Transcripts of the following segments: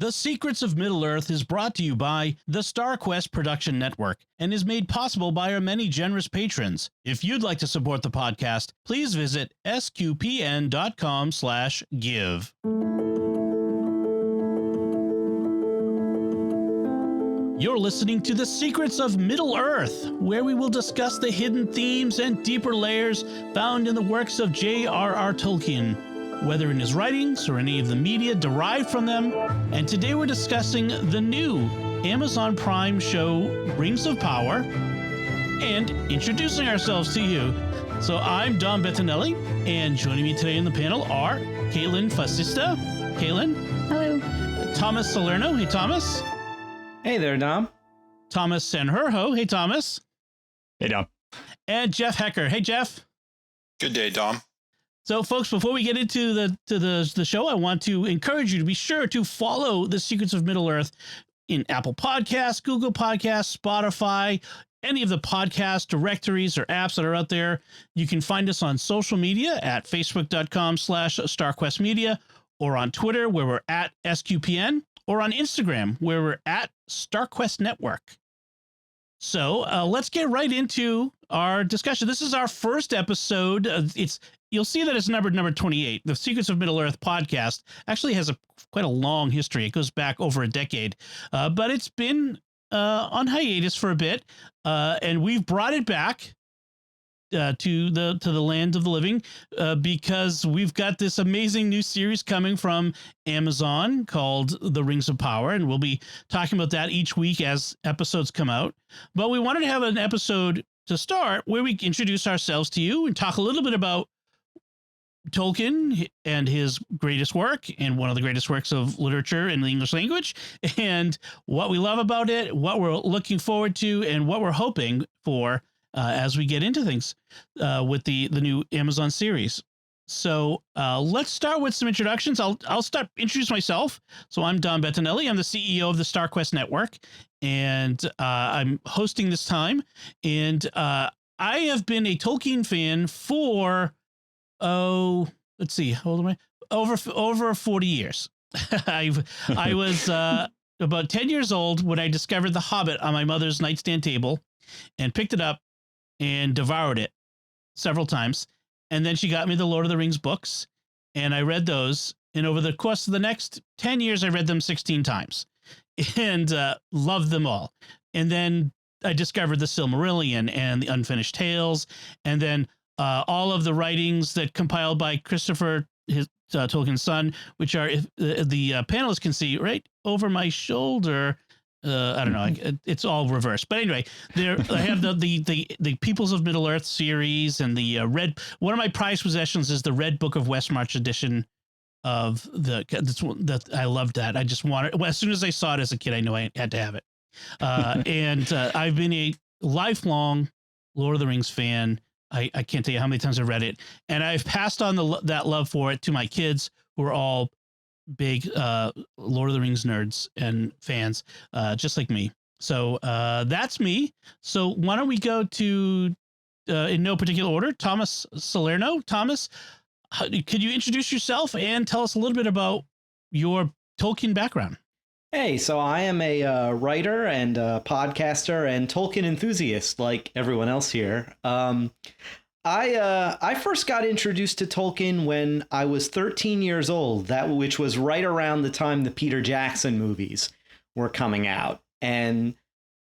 The Secrets of Middle-earth is brought to you by the StarQuest Production Network and is made possible by our many generous patrons. If you'd like to support the podcast, please visit sqpn.com/give. You're listening to The Secrets of Middle-earth, where we will discuss the hidden themes and deeper layers found in the works of J.R.R. Tolkien, whether in his writings or any of the media derived from them. And today we're discussing the new Amazon Prime show, Rings of Power, and introducing ourselves to you. So I'm Dom Bettinelli, and joining me today in the panel are Kaitlyn Facista. Kaitlyn. Hello. Thomas Salerno. Hey, Thomas. Hey there, Dom. Thomas Sanjurjo. Hey, Thomas. Hey, Dom. And Jeff Haecker. Hey, Jeff. Good day, Dom. So, folks, before we get into the show, I want to encourage you to be sure to follow The Secrets of Middle-earth in Apple Podcasts, Google Podcasts, Spotify, any of the podcast directories or apps that are out there. You can find us on social media at facebook.com/StarQuestMedia, or on Twitter, where we're at SQPN, or on Instagram, where we're at StarQuest Network. So let's get right into our discussion. This is our first episode. You'll see that it's number 28. The Secrets of Middle-earth podcast actually has quite a long history. It goes back over a decade, but it's been on hiatus for a bit, and we've brought it back to the land of the living because we've got this amazing new series coming from Amazon called The Rings of Power, and we'll be talking about that each week as episodes come out. But we wanted to have an episode to start where we introduce ourselves to you and talk a little bit about Tolkien and his greatest work, and one of the greatest works of literature in the English language, and what we love about it, what we're looking forward to, and what we're hoping for as we get into things with the new Amazon series. So let's start with some introductions. I'll start introduce myself. So I'm Dom Bettinelli. I'm the CEO of the StarQuest Network, and I'm hosting this time. And I have been a Tolkien fan for let's see, how old am I? Over 40 years. I was about 10 years old when I discovered The Hobbit on my mother's nightstand table and picked it up and devoured it several times. And then she got me the Lord of the Rings books, and I read those. And over the course of the next 10 years, I read them 16 times and loved them all. And then I discovered the Silmarillion and the Unfinished Tales, and then all of the writings that compiled by Christopher, Tolkien's son, which are, if the panelists can see right over my shoulder. I don't know. It's all reversed, but anyway, I have the Peoples of Middle-earth series, and the red. One of my prized possessions is the Red Book of Westmarch edition of that I loved that. I just wanted. Well, as soon as I saw it as a kid, I knew I had to have it. And I've been a lifelong Lord of the Rings fan. I can't tell you how many times I've read it, and I've passed on that love for it to my kids, who are all big Lord of the Rings nerds and fans, just like me. So that's me. So why don't we go to, in no particular order, Thomas Salerno. Thomas, could you introduce yourself and tell us a little bit about your Tolkien background? Hey, so I am a writer and a podcaster and Tolkien enthusiast like everyone else here. I first got introduced to Tolkien when I was 13 years old, which was right around the time the Peter Jackson movies were coming out. And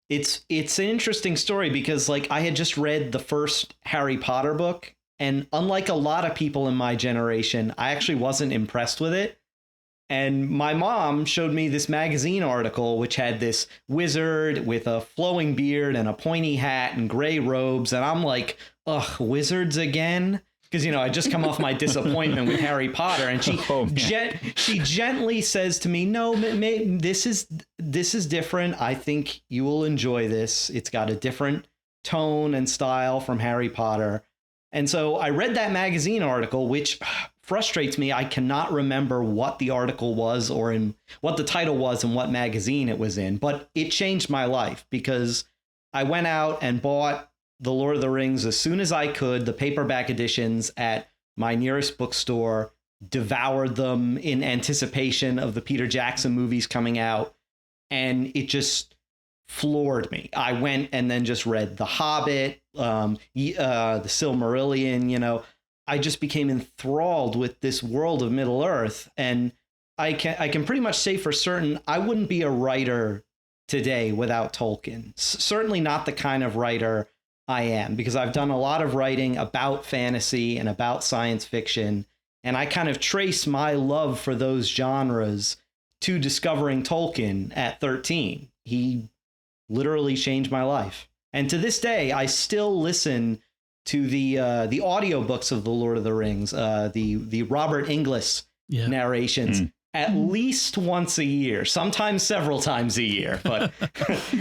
it's an interesting story because I had just read the first Harry Potter book, and unlike a lot of people in my generation, I actually wasn't impressed with it. And my mom showed me this magazine article, which had this wizard with a flowing beard and a pointy hat and gray robes. And I'm like, ugh, wizards again? Because, I just come off my disappointment with Harry Potter. And she she gently says to me, no, this is different. I think you will enjoy this. It's got a different tone and style from Harry Potter. And so I read that magazine article, which frustrates me. I cannot remember what the article was or in what the title was and what magazine it was in, but it changed my life because I went out and bought The Lord of the Rings as soon as I could, the paperback editions at my nearest bookstore, devoured them in anticipation of the Peter Jackson movies coming out. And it just floored me. I went and then just read The Hobbit, the Silmarillion, I just became enthralled with this world of Middle Earth. And I can pretty much say for certain, I wouldn't be a writer today without Tolkien. Certainly not the kind of writer I am, because I've done a lot of writing about fantasy and about science fiction. And I kind of trace my love for those genres to discovering Tolkien at 13. He literally changed my life. And to this day, I still listen to the audiobooks of The Lord of the Rings, the Robert Inglis narrations at least once a year, sometimes several times a year. But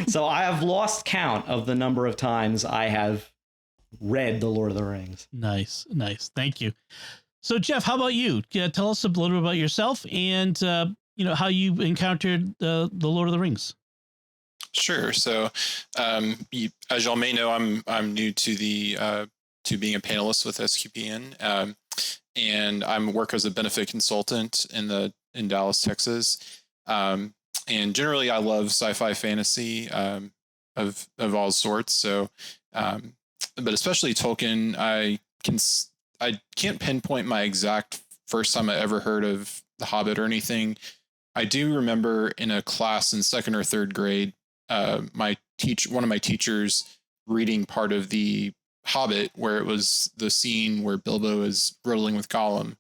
so I have lost count of the number of times I have read The Lord of the Rings. Nice. Thank you. So, Jeff, how about you? Tell us a little bit about yourself and how you encountered the Lord of the Rings. Sure. So, as y'all may know, I'm new to to being a panelist with SQPN, and I work as a benefit consultant in Dallas, Texas. And generally, I love sci-fi fantasy of all sorts. So, but especially Tolkien, I can't pinpoint my exact first time I ever heard of The Hobbit or anything. I do remember in a class in second or third grade, one of my teachers reading part of The Hobbit, where it was the scene where Bilbo is rolling with Gollum.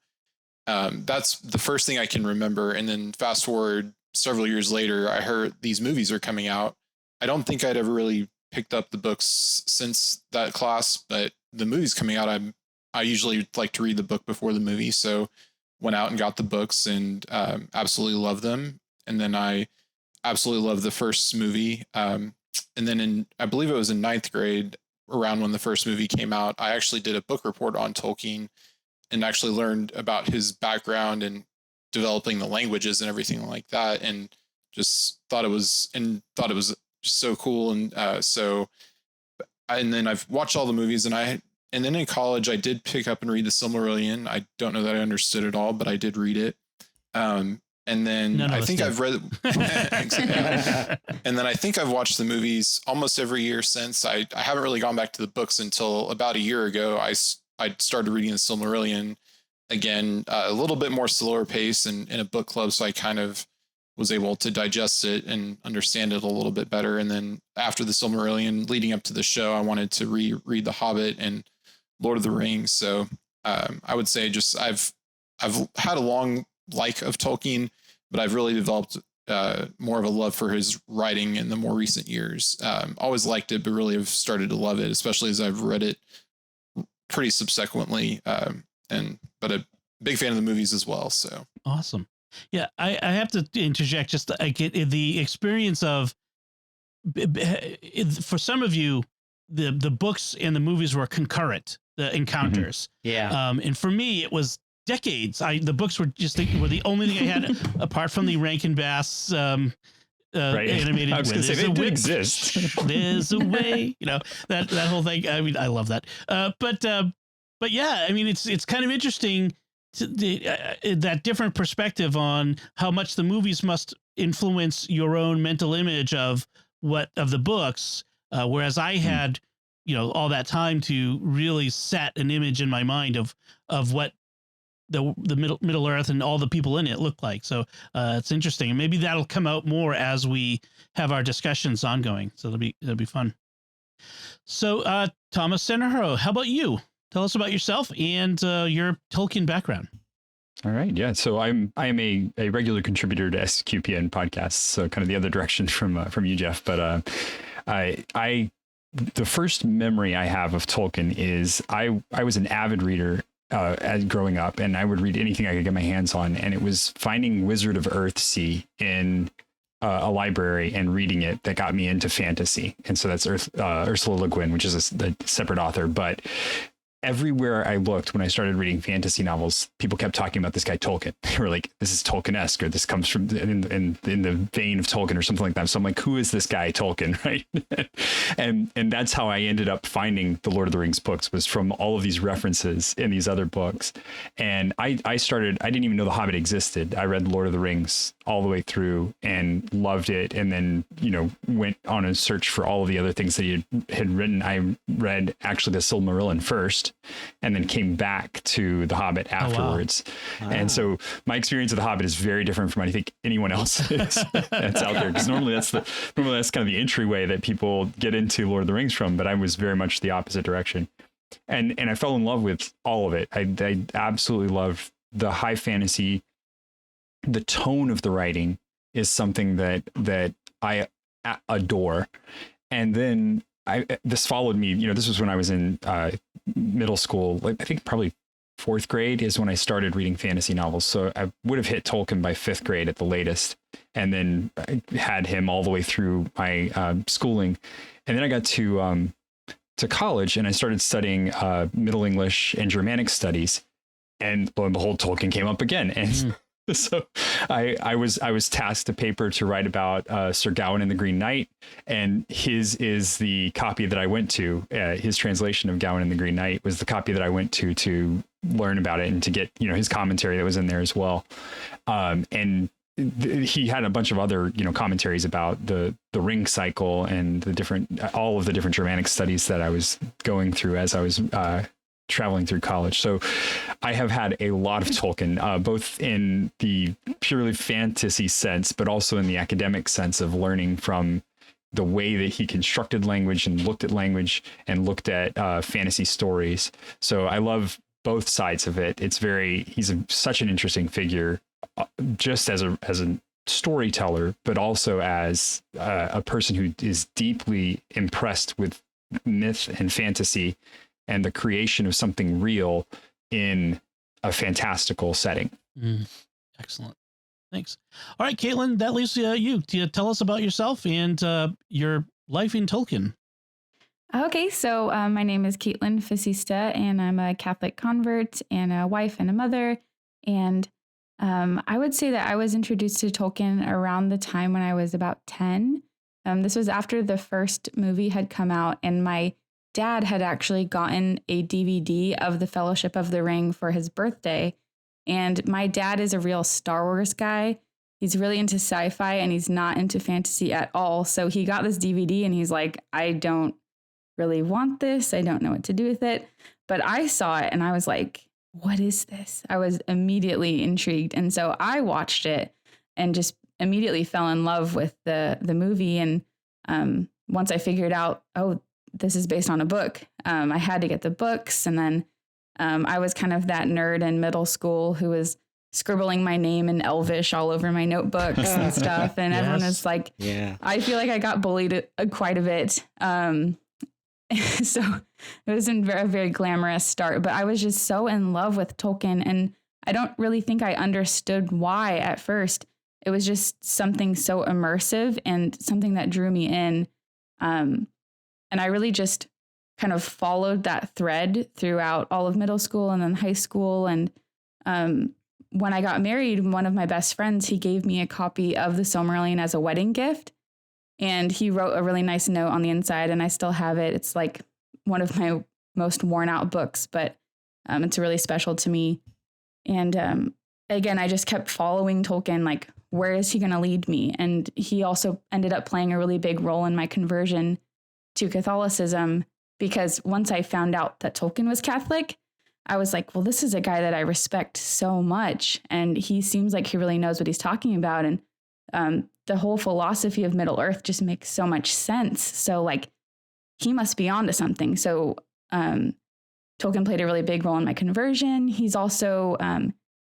That's the first thing I can remember. And then fast forward several years later, I heard these movies are coming out. I don't think I'd ever really picked up the books since that class, but the movies coming out, I usually like to read the book before the movie. So went out and got the books and absolutely loved them. And then I absolutely loved the first movie. And then I believe it was in ninth grade, around when the first movie came out, I actually did a book report on Tolkien and actually learned about his background and developing the languages and everything like that. And just thought it was so cool. And and then I've watched all the movies and then in college, I did pick up and read the Silmarillion. I don't know that I understood it all, but I did read it. And then I think I've read, and then I think I've watched the movies almost every year since. I haven't really gone back to the books until about a year ago. I started reading the Silmarillion again, a little bit more slower pace and in a book club. So I kind of was able to digest it and understand it a little bit better. And then after the Silmarillion, leading up to the show, I wanted to reread The Hobbit and Lord of the Rings. So I would say just I've had a long like of Tolkien, but I've really developed more of a love for his writing in the more recent years. Always liked it, but really have started to love it, especially as I've read it pretty subsequently. But a big fan of the movies as well. So awesome. Yeah, I have to interject. Just I get the experience of, for some of you, the books and the movies were concurrent, the encounters. Mm-hmm. Yeah. And for me, it was decades. The books were the only thing I had apart from the Rankin Bass right. Animated. I was going to say they do exist. There's a way, that whole thing. I mean, I love that. But yeah, I mean, it's kind of interesting that different perspective on how much the movies must influence your own mental image of the books, whereas I had all that time to really set an image in my mind of what the Middle Earth and all the people in it look like. So it's interesting, and maybe that'll come out more as we have our discussions ongoing. So that'll be fun. So Thomas Sanjurjo, how about you? Tell us about yourself and your Tolkien background. All right. Yeah. So I am a regular contributor to SQPN podcasts. So kind of the other direction from you, Jeff. But the first memory I have of Tolkien is I was an avid reader as growing up, and I would read anything I could get my hands on. And it was finding Wizard of Earthsea in a library and reading it that got me into fantasy. And so that's Ursula Le Guin, which is a separate author. But everywhere I looked when I started reading fantasy novels, people kept talking about this guy Tolkien. They were like, "This is Tolkien-esque," or "This comes from in the vein of Tolkien," or something like that. So I'm like, "Who is this guy Tolkien?" Right? and that's how I ended up finding the Lord of the Rings books, was from all of these references in these other books. And I didn't even know The Hobbit existed. I read Lord of the Rings all the way through and loved it, and then went on a search for all of the other things that he had written. I read actually the Silmarillion first, and then came back to The Hobbit afterwards. Oh, wow. And so my experience of The Hobbit is very different from I think anyone else's that's out there, because normally that's kind of the entryway that people get into Lord of the Rings from, but I was very much the opposite direction. And I fell in love with all of it. I absolutely loved the high fantasy. The tone of the writing is something that I adore. And then this followed me, this was when I was in middle school. Like, I think probably 4th grade is when I started reading fantasy novels. So I would have hit Tolkien by 5th grade at the latest. And then I had him all the way through my schooling. And then I got to college, and I started studying Middle English and Germanic studies. And lo and behold, Tolkien came up again. And so I was tasked a paper to write about Sir Gawain and the Green Knight, and his is the copy that I went to. His translation of Gawain and the Green Knight was the copy that I went to learn about it and to get his commentary that was in there as well. And he had a bunch of other commentaries about the ring cycle and all of the different Germanic studies that I was going through as I was traveling through college. So I have had a lot of Tolkien, both in the purely fantasy sense, but also in the academic sense of learning from the way that he constructed language and looked at language and looked at fantasy stories. So I love both sides of it. He's such an interesting figure, just as a storyteller, but also as a person who is deeply impressed with myth and fantasy and the creation of something real in a fantastical setting. Excellent. Thanks. All right, Kaitlyn, that leaves you to tell us about yourself and your life in Tolkien. Okay, so my name is Kaitlyn Facista, and I'm a Catholic convert and a wife and a mother. And I would say that I was introduced to Tolkien around the time when I was about 10. This was after the first movie had come out, and my dad had actually gotten a DVD of The Fellowship of the Ring for his birthday. And my dad is a real Star Wars guy. He's really into sci-fi, and he's not into fantasy at all. So he got this DVD and he's like, I don't really want this. I don't know what to do with it. But I saw it and I was like, what is this? I was immediately intrigued. And so I watched it and just immediately fell in love with the movie. And once I figured out, oh, this is based on a book, I had to get the books. And then I was kind of that nerd in middle school who was scribbling my name in Elvish all over my notebooks and stuff. And everyone was like, I feel like I got bullied quite a bit. So it wasn't a very glamorous start, but I was just so in love with Tolkien. And I don't really think I understood why at first. It was just something so immersive and something that drew me in. And I really just kind of followed that thread throughout all of middle school and then high school. And when I got married, one of my best friends, he gave me a copy of the Silmarillion as a wedding gift. And he wrote a really nice note on the inside, and I still have it. It's like one of my most worn out books, but it's really special to me. And again, I just kept following Tolkien, like, where is he going to lead me? And he also ended up playing a really big role in my conversion to Catholicism, because once I found out that Tolkien was Catholic, I was like, well, this is a guy that I respect so much. And he seems like he really knows what he's talking about. And the whole philosophy of Middle Earth just makes so much sense. So like, he must be onto something. So Tolkien played a really big role in my conversion. He's also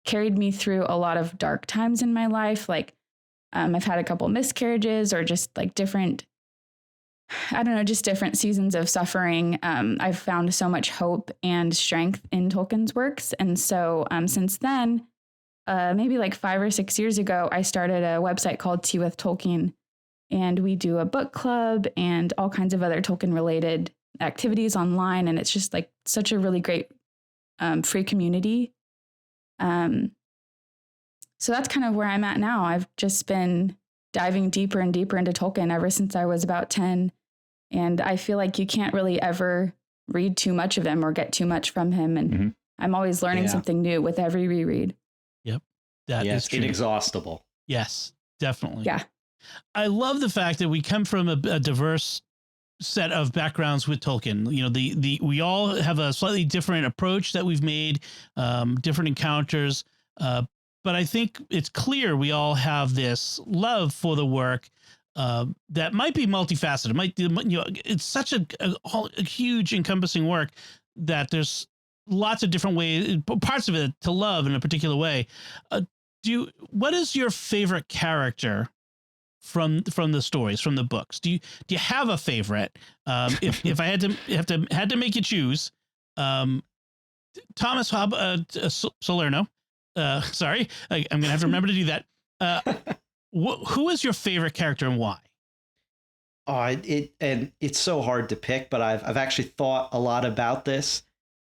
carried me through a lot of dark times in my life. Like I've had a couple miscarriages, or just like different seasons of suffering. I've found so much hope and strength in Tolkien's works. And so since then, maybe like 5 or 6 years ago, I started a website called Tea with Tolkien, and we do a book club and all kinds of other Tolkien related activities online, and it's just like such a really great free community. So that's kind of where I'm at now. I've just been diving deeper and deeper into Tolkien ever since I was about 10. And I feel like you can't really ever read too much of him or get too much from him. And I'm always learning something new with every reread. Yep. That is true. Inexhaustible. Yes, definitely. Yeah. I love the fact that we come from a diverse set of backgrounds with Tolkien. You know, we all have a slightly different approach that we've made, different encounters. But I think it's clear we all have this love for the work that might be multifaceted. It might, it's such a huge encompassing work that there's lots of different ways, parts of it to love in a particular way. What is your favorite character from the stories, from the books? Do you have a favorite? If I had to make you choose, Thomas Salerno. Sorry, I'm gonna have to remember to do that. Who is your favorite character and why? It's so hard to pick, but I've actually thought a lot about this,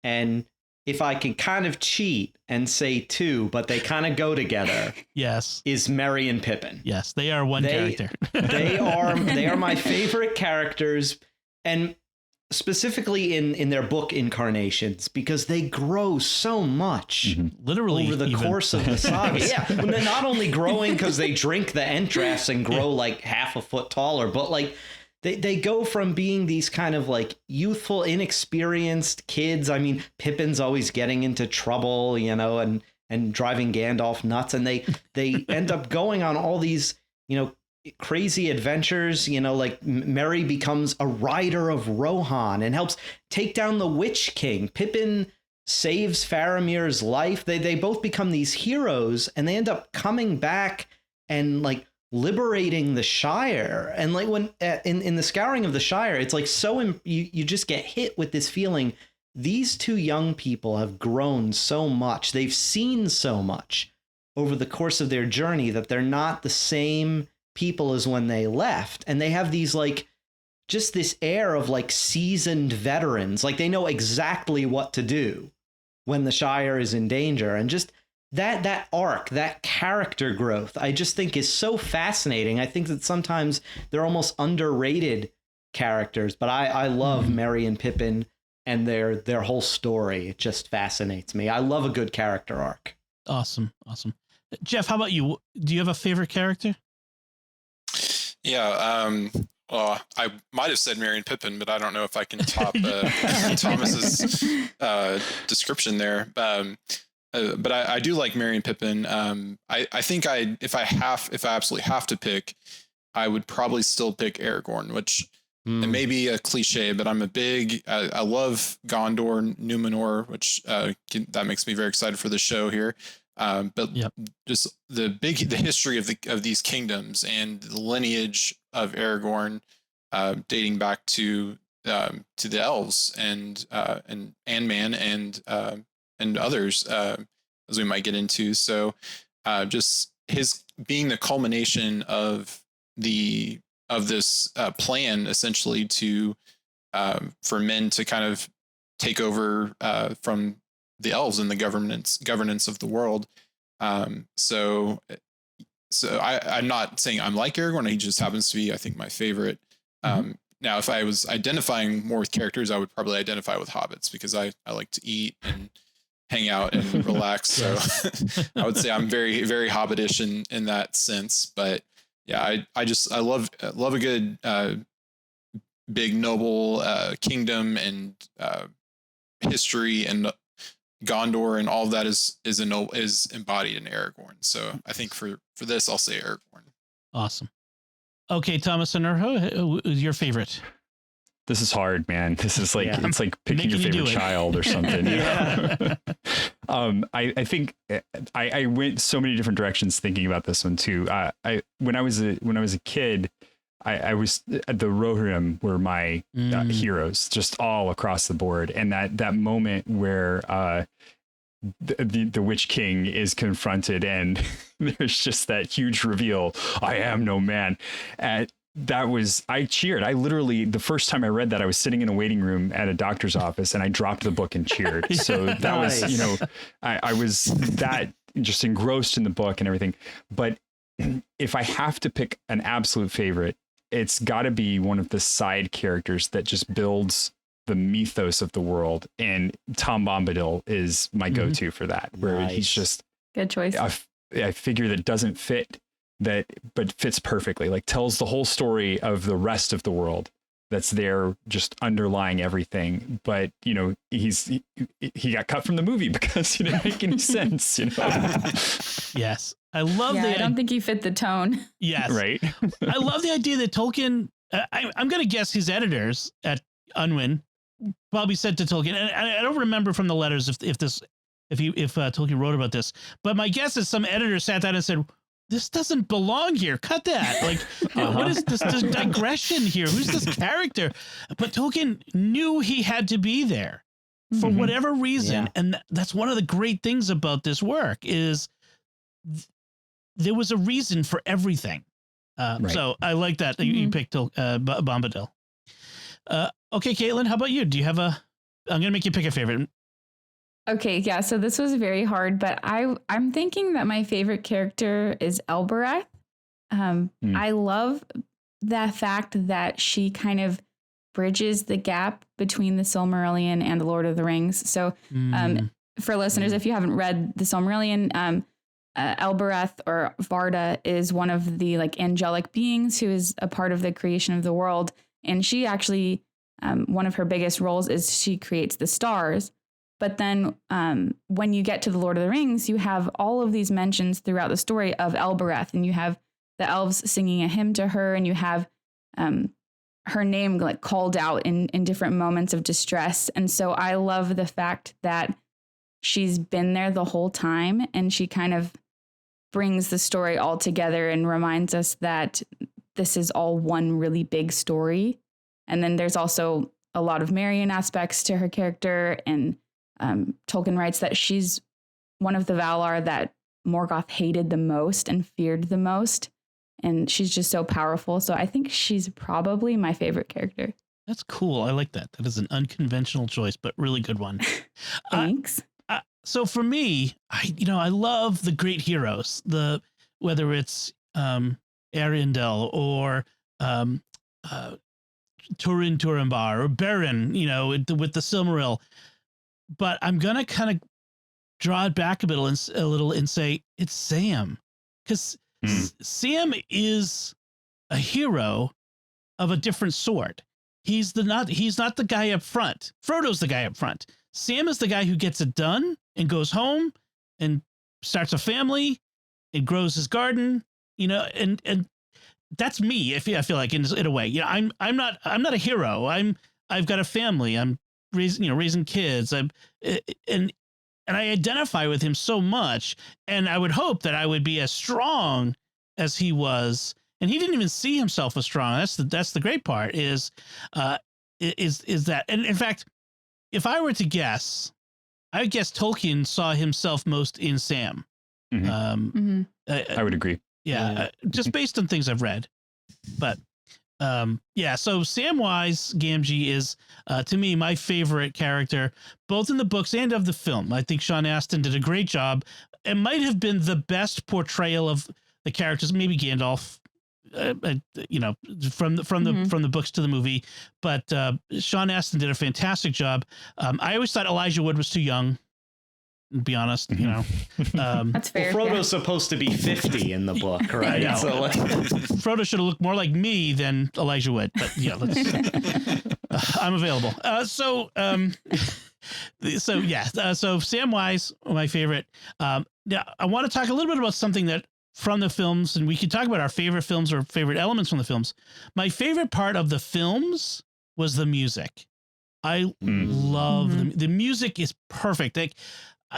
and if I can kind of cheat and say two, but they kind of go together. Yes, is Merry and Pippin. Yes, they are one character. they are my favorite characters, and specifically in their book incarnations, because they grow so much literally over the course of the saga. Yeah, and they're not only growing because they drink the entrails and grow like half a foot taller, but like they go from being these kind of like youthful, inexperienced kids. I mean, Pippin's always getting into trouble, you know, and driving Gandalf nuts, and they end up going on all these, you know, crazy adventures. You know, like Merry becomes a rider of Rohan and helps take down the Witch King. Pippin saves Faramir's life. They both become these heroes, and they end up coming back and like liberating the Shire. And like when in the Scouring of the Shire, it's like you just get hit with this feeling. These two young people have grown so much. They've seen so much over the course of their journey that they're not the same people as when they left. And they have these like just this air of like seasoned veterans. Like they know exactly what to do when the Shire is in danger. And just that arc, that character growth, I just think is so fascinating. I think that sometimes they're almost underrated characters, but I love Merry and Pippin and their whole story. It just fascinates me. I love a good character arc. Awesome. Jeff, how about you? Do you have a favorite character? Yeah, I might have said Merry and Pippin, but I don't know if I can top Thomas's description there. But I do like Merry and Pippin. I think if I absolutely have to pick, I would probably still pick Aragorn, which it may be a cliche, but I'm I love Gondor, Numenor, which that makes me very excited for the show here. But just the history of these kingdoms and the lineage of Aragorn, dating back to the elves and Man and others, as we might get into. So just his being the culmination of this plan, essentially to for men to kind of take over from the elves and the governance of the world. So I'm not saying I'm like Aragorn. He just happens to be, I think, my favorite. Now, if I was identifying more with characters, I would probably identify with hobbits because I like to eat and hang out and relax. So I would say I'm very, very hobbitish in that sense. But yeah, I love a good big noble kingdom and history, and Gondor and all of that is embodied in Aragorn. So I think for this, I'll say Aragorn. Awesome. Okay, Thomas Sanjurjo, who is your favorite? This is hard, man. This is like it's like picking your favorite child or something. I think I went so many different directions thinking about this one too. When I was a kid, I was the Rohirrim were my heroes, just all across the board. And that moment where the Witch King is confronted and there's just that huge reveal, I am no man. I cheered. I literally, the first time I read that, I was sitting in a waiting room at a doctor's office and I dropped the book and cheered. So that Nice. was, you know, I was that just engrossed in the book and everything. But if I have to pick an absolute favorite, it's got to be one of the side characters that just builds the mythos of the world. And Tom Bombadil is my go-to for that, where he's just Good choice. a figure that doesn't fit that, but fits perfectly, like tells the whole story of the rest of the world that's there, just underlying everything. But, you know, he got cut from the movie because he didn't make any sense, you know? Yes. I love I don't think he fit the tone. Yes. Right. I love the idea that Tolkien, I'm going to guess his editors at Unwin probably said to Tolkien, and I don't remember from the letters if Tolkien wrote about this, but my guess is some editor sat down and said, this doesn't belong here. Cut that. Like, what is this digression here? Who's this character? But Tolkien knew he had to be there for whatever reason. Yeah. And that's one of the great things about this work is there was a reason for everything. Right. So I like that you picked Bombadil. Okay, Kaitlyn, how about you? Do you have I'm going to make you pick a favorite. Okay, yeah, so this was very hard, but I'm thinking that my favorite character is Elbereth. I love the fact that she kind of bridges the gap between the Silmarillion and the Lord of the Rings. So for listeners, if you haven't read the Silmarillion, Elbereth or Varda is one of the like angelic beings who is a part of the creation of the world. And she actually, one of her biggest roles is she creates the stars. But then when you get to the Lord of the Rings, you have all of these mentions throughout the story of Elbereth, and you have the elves singing a hymn to her, and you have her name like called out in different moments of distress. And so I love the fact that she's been there the whole time, and she kind of brings the story all together and reminds us that this is all one really big story. And then there's also a lot of Marian aspects to her character, and Tolkien writes that she's one of the Valar that Morgoth hated the most and feared the most. And she's just so powerful. So I think she's probably my favorite character. That's cool. I like that. That is an unconventional choice, but really good one. Thanks. So for me, I love the great heroes, whether it's Arundel or Turin Turambar or Beren, with the Silmaril. But I'm going to kind of draw it back a little and say it's Sam, because Sam is a hero of a different sort. He's not the guy up front. Frodo's the guy up front. Sam is the guy who gets it done and goes home and starts a family and grows his garden, and that's me. I feel like in a way, I'm not a hero. I've got a family. I'm raising kids. And I identify with him so much, and I would hope that I would be as strong as he was. And he didn't even see himself as strong. That's the great part is that. And in fact, if I were to guess, I would guess Tolkien saw himself most in Sam. I would agree. Yeah. Just based on things I've read. But so Samwise Gamgee is, to me, my favorite character, both in the books and of the film. I think Sean Astin did a great job. It might have been the best portrayal of the characters, maybe Gandalf, from the books to the movie. But Sean Astin did a fantastic job. I always thought Elijah Wood was too young, to be honest. That's fair. Well, Frodo's supposed to be 50 in the book, right? So Frodo should have looked more like me than Elijah Wood. But yeah, I'm available. So Samwise, my favorite. Now I want to talk a little bit about something that from the films, and we could talk about our favorite films or favorite elements from the films. My favorite part of the films was the music. I love the music is perfect. Like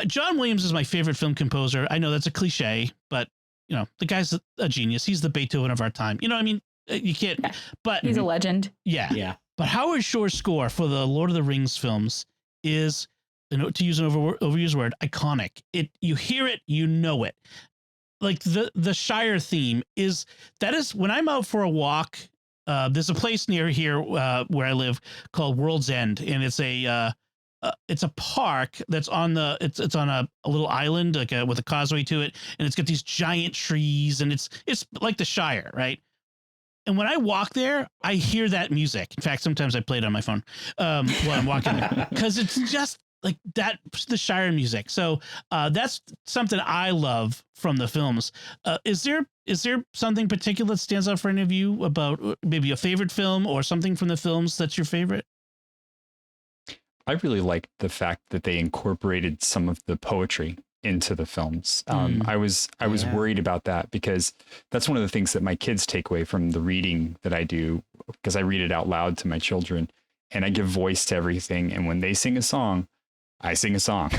John Williams is my favorite film composer. I know that's a cliche, but the guy's a genius. He's the Beethoven of our time. You can't, but he's a legend. Yeah. But Howard Shore's score for the Lord of the Rings films is, to use an overused word, iconic. You hear it, you know it. Like the Shire theme is when I'm out for a walk there's a place near here where I live called World's End, and it's a park that's on it's on a little island with a causeway to it, and it's got these giant trees, and it's like the Shire, right? And when I walk there, I hear that music. In fact, sometimes I play it on my phone while I'm walking there, because it's just like that, the Shire music. So that's something I love from the films. Is there something particular that stands out for any of you about maybe a favorite film or something from the films that's your favorite? I really liked the fact that they incorporated some of the poetry into the films. I was worried about that, because that's one of the things that my kids take away from the reading that I do, because I read it out loud to my children and I give voice to everything. And when they sing a song, I sing a song.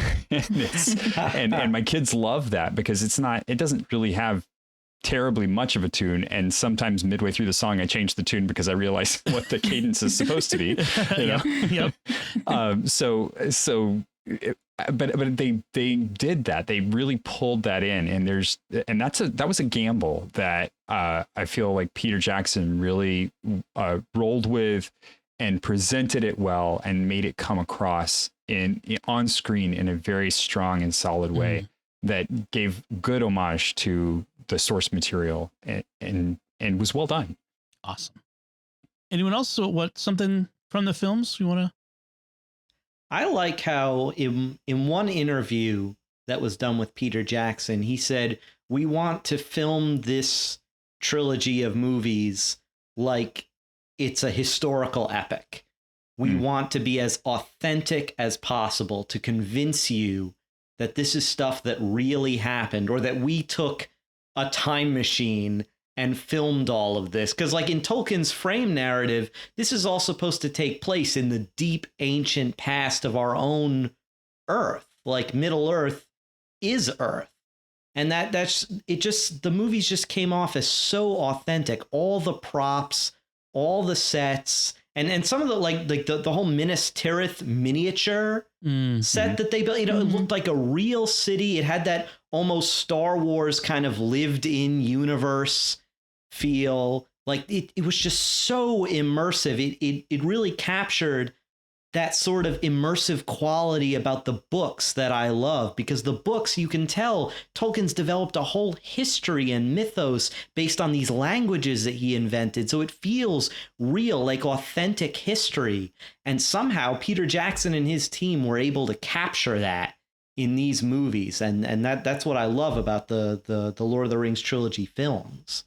and my kids love that, because it doesn't really have terribly much of a tune, and sometimes midway through the song I change the tune because I realize what the cadence is supposed to be, you know? Yep. But they did that. They really pulled that in, and that was a gamble that I feel like Peter Jackson really rolled with and presented it well and made it come across on screen in a very strong and solid way that gave good homage to the source material and was well done. Awesome. Anyone else? So something from the films you want to? I like how in one interview that was done with Peter Jackson, he said, we want to film this trilogy of movies like it's a historical epic. We want to be as authentic as possible to convince you that this is stuff that really happened, or that we took a time machine and filmed all of this. Because like in Tolkien's frame narrative, this is all supposed to take place in the deep ancient past of our own Earth. Like Middle Earth is Earth. And that's it. Just the movies just came off as so authentic. All the props, all the sets, and some of the whole Minas Tirith miniature set that they built. You know, it looked like a real city. It had that almost Star Wars kind of lived in universe feel. Like it was just so immersive. It really captured that sort of immersive quality about the books that I love, because the books, you can tell Tolkien's developed a whole history and mythos based on these languages that he invented. So it feels real, like authentic history. And somehow Peter Jackson and his team were able to capture that in these movies. And that's what I love about the Lord of the Rings trilogy films.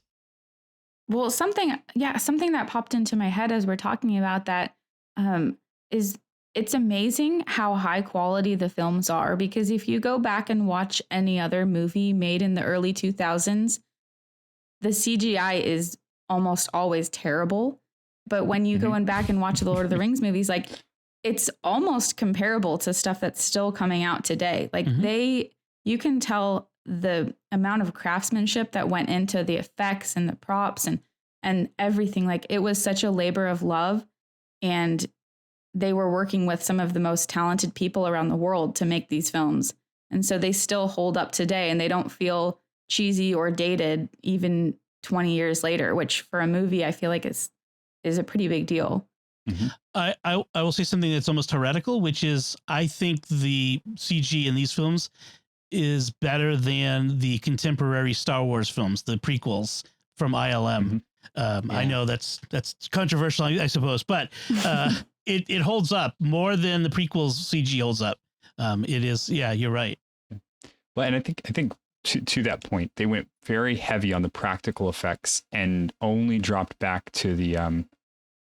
Well, something that popped into my head as we're talking about that, is it's amazing how high quality the films are, because if you go back and watch any other movie made in the early 2000s, the CGI is almost always terrible. But when you go back and watch the Lord of the Rings movies, like it's almost comparable to stuff that's still coming out today. Like you can tell the amount of craftsmanship that went into the effects and the props and everything. Like it was such a labor of love, and they were working with some of the most talented people around the world to make these films. And so they still hold up today, and they don't feel cheesy or dated even 20 years later, which for a movie, I feel like is a pretty big deal. I will say something that's almost heretical, which is I think the CG in these films is better than the contemporary Star Wars films, the prequels from ILM. I know that's controversial, I suppose, but it holds up more than the prequels CG holds up. It is. Yeah, you're right. Well, and I think to that point, they went very heavy on the practical effects and only dropped back to the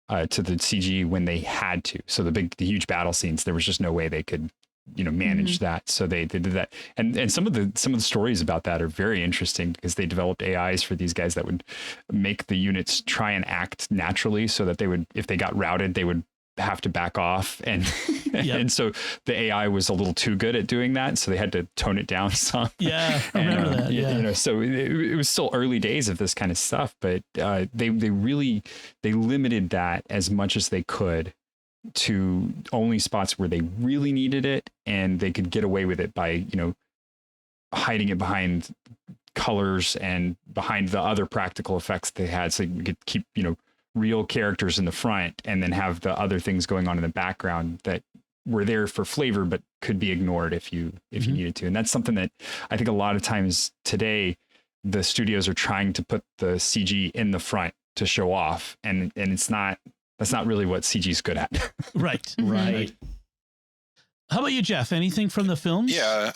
CG when they had to. So the huge battle scenes, there was just no way they could, manage that. So they did that. And some of the stories about that are very interesting, because they developed AIs for these guys that would make the units try and act naturally, so that they would, if they got routed, they would have to back off, and and so the AI was a little too good at doing that, so they had to tone it down some. I remember that. Yeah. So it was still early days of this kind of stuff, but they limited that as much as they could to only spots where they really needed it, and they could get away with it by hiding it behind colors and behind the other practical effects they had, so you could keep real characters in the front and then have the other things going on in the background that were there for flavor but could be ignored if you needed to. And that's something that I think a lot of times today the studios are trying to put the CG in the front to show off, and that's not really what CG is good at. Right. Right. How about you, Jeff? Anything from the films? Yeah.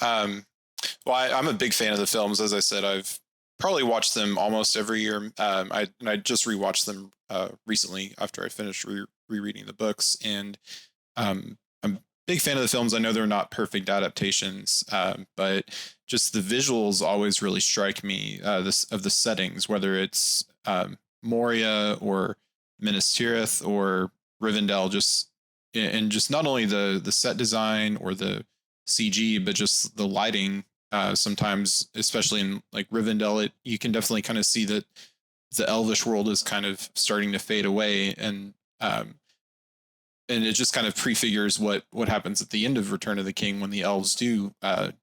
Well, I'm a big fan of the films. As I said, I've probably watched them almost every year. I just rewatched them recently after I finished rereading the books, and I'm a big fan of the films. I know they're not perfect adaptations, but just the visuals always really strike me. Of the settings, whether it's Moria or Minas Tirith or Rivendell, just not only the set design or the CG, but just the lighting. Sometimes, especially in like Rivendell, you can definitely kind of see that the Elvish world is kind of starting to fade away, and it just kind of prefigures what happens at the end of Return of the King when the elves do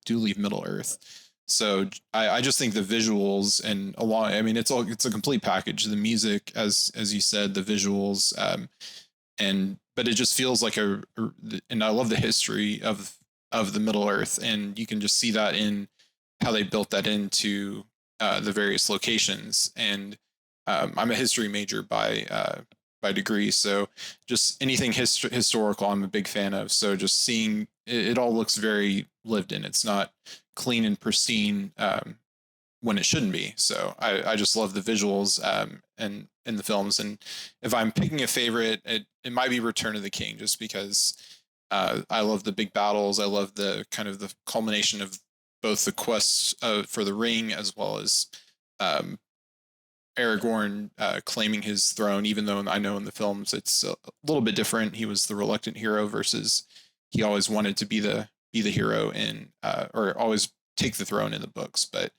leave Middle Earth. So I just think the visuals and it's a complete package. The music, as you said, the visuals, but it just feels like and I love the history of the Middle Earth, and you can just see that in how they built that into the various locations. And I'm a history major by degree, so just anything historical I'm a big fan of. So just seeing it all looks very lived in. It's not clean and pristine when it shouldn't be. So I just love the visuals and in the films. And if I'm picking a favorite, it might be Return of the King, just because I love the big battles. I love the kind of the culmination of both the quests for the ring, as well as Aragorn claiming his throne, even though I know in the films it's a little bit different. He was the reluctant hero versus he always wanted to be the hero or always take the throne in the books. But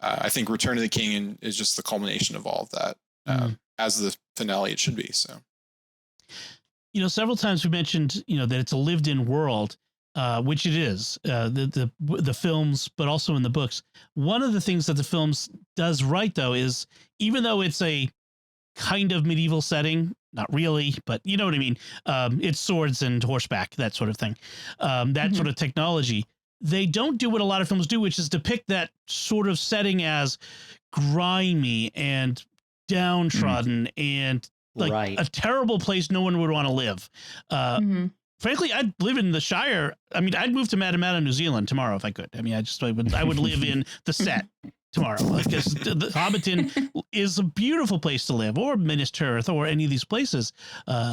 I think Return of the King is just the culmination of all of that, as the finale it should be. So. Several times we mentioned, that it's a lived-in world, which it is, the films, but also in the books. One of the things that the films does right, though, is even though it's a kind of medieval setting, not really, but you know what I mean. It's swords and horseback, that sort of thing, that sort of technology. They don't do what a lot of films do, which is depict that sort of setting as grimy and downtrodden and like a terrible place no one would want to live. Frankly, I'd live in the Shire. I mean, I'd move to Matamata, New Zealand tomorrow if I could. I mean, I would live in the set tomorrow, because the Hobbiton is a beautiful place to live, or Minas Tirith, or any of these places.